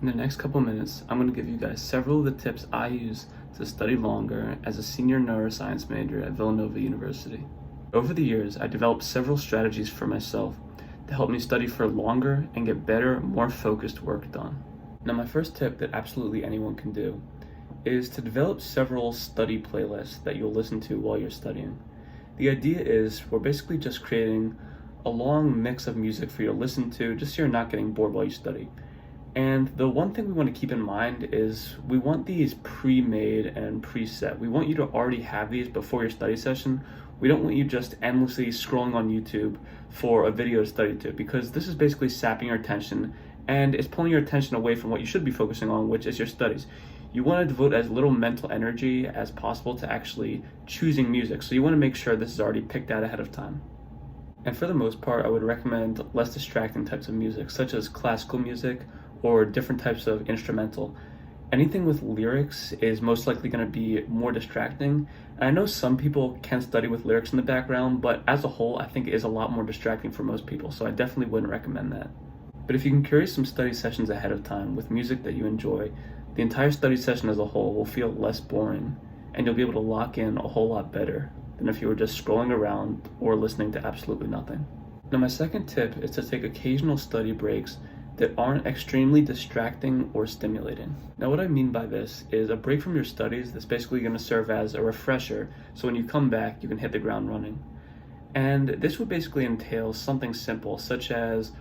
In the next couple minutes, I'm going to give you guys several of the tips I use to study longer as a senior neuroscience major at Villanova University. Over the years, I developed several strategies for myself to help me study for longer and get better, more focused work done. Now, my first tip that absolutely anyone can do is to develop several study playlists that you'll listen to while you're studying. The idea is we're basically just creating a long mix of music for you to listen to just so you're not getting bored while you study. And the one thing we want to keep in mind is we want these pre-made and preset. We want you to already have these before your study session. We don't want you just endlessly scrolling on YouTube for a video to study to, because this is basically sapping your attention and it's pulling your attention away from what you should be focusing on, which is your studies. You want to devote as little mental energy as possible to actually choosing music. So you want to make sure this is already picked out ahead of time. And for the most part, I would recommend less distracting types of music, such as classical music or different types of instrumental. Anything with lyrics is most likely going to be more distracting. And I know some people can study with lyrics in the background, but as a whole, I think it is a lot more distracting for most people, so I definitely wouldn't recommend that. But if you can curate some study sessions ahead of time with music that you enjoy, the entire study session as a whole will feel less boring, and you'll be able to lock in a whole lot better than if you were just scrolling around or listening to absolutely nothing. Now, my second tip is to take occasional study breaks that aren't extremely distracting or stimulating. Now, what I mean by this is a break from your studies that's basically going to serve as a refresher, so when you come back, you can hit the ground running. And this would basically entail something simple, such as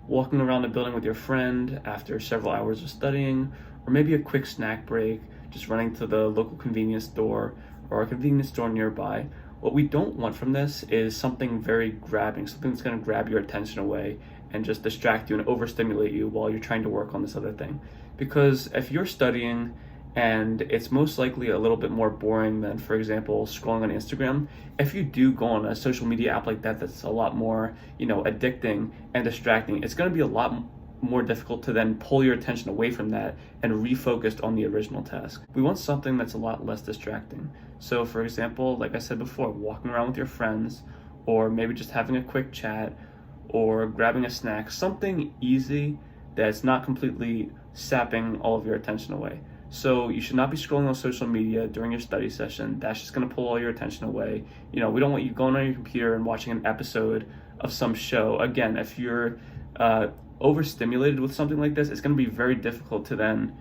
walking around the building with your friend after several hours of studying, or maybe a quick snack break, just running to the local convenience store or a convenience store nearby. What we don't want from this is something very grabbing, something that's going to grab your attention away and just distract you and overstimulate you while you're trying to work on this other thing. Because if you're studying and it's most likely a little bit more boring than, for example, scrolling on Instagram, if you do go on a social media app like that that's a lot more, addicting and distracting, it's going to be a lot more difficult to then pull your attention away from that and refocus on the original task. We want something that's a lot less distracting. So, for example, like I said before, walking around with your friends, or maybe just having a quick chat, or grabbing a snack, something easy that's not completely sapping all of your attention away. So you should not be scrolling on social media during your study session. That's just going to pull all your attention away. We don't want you going on your computer and watching an episode of some show. Again, if you're overstimulated with something like this, it's going to be very difficult to then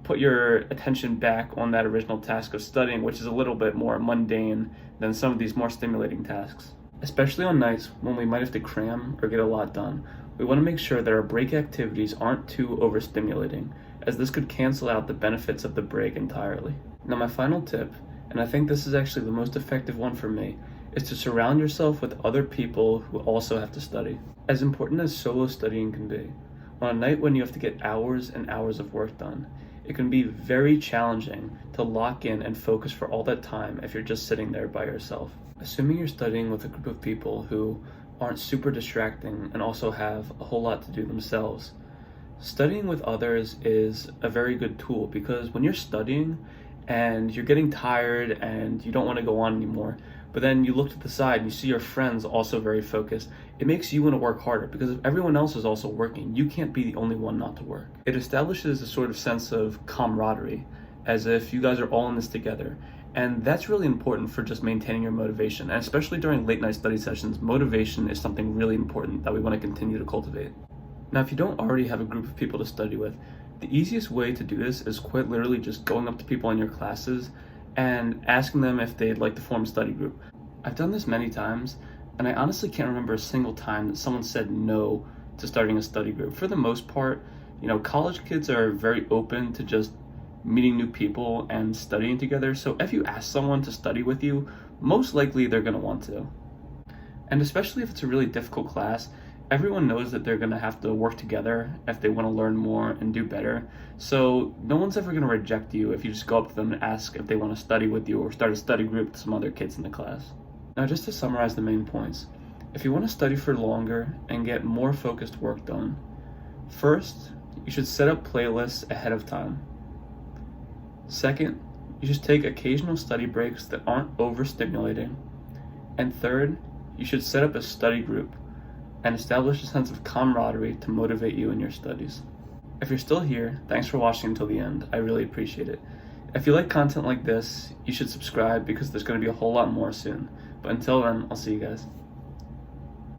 put your attention back on that original task of studying, which is a little bit more mundane than some of these more stimulating tasks. Especially on nights when we might have to cram or get a lot done, we want to make sure that our break activities aren't too overstimulating, as this could cancel out the benefits of the break entirely. Now, my final tip, and I think this is actually the most effective one for me, is to surround yourself with other people who also have to study. As important as solo studying can be, on a night when you have to get hours and hours of work done, it can be very challenging to lock in and focus for all that time if you're just sitting there by yourself. Assuming you're studying with a group of people who aren't super distracting and also have a whole lot to do themselves, studying with others is a very good tool, because when you're studying and you're getting tired and you don't want to go on anymore, but then you look to the side and you see your friends also very focused, it makes you want to work harder, because if everyone else is also working, you can't be the only one not to work. It establishes a sort of sense of camaraderie, as if you guys are all in this together. And that's really important for just maintaining your motivation. And especially during late night study sessions, motivation is something really important that we want to continue to cultivate. Now, if you don't already have a group of people to study with, the easiest way to do this is quite literally just going up to people in your classes and asking them if they'd like to form a study group. I've done this many times, and I honestly can't remember a single time that someone said no to starting a study group. For the most part, college kids are very open to just meeting new people and studying together. So if you ask someone to study with you, most likely they're going to want to. And especially if it's a really difficult class, everyone knows that they're going to have to work together if they want to learn more and do better. So no one's ever going to reject you if you just go up to them and ask if they want to study with you or start a study group with some other kids in the class. Now, just to summarize the main points, if you want to study for longer and get more focused work done, first, you should set up playlists ahead of time. Second, you should take occasional study breaks that aren't overstimulating. And third, you should set up a study group and establish a sense of camaraderie to motivate you in your studies. If you're still here, thanks for watching until the end. I really appreciate it. If you like content like this, you should subscribe because there's going to be a whole lot more soon. But until then, I'll see you guys.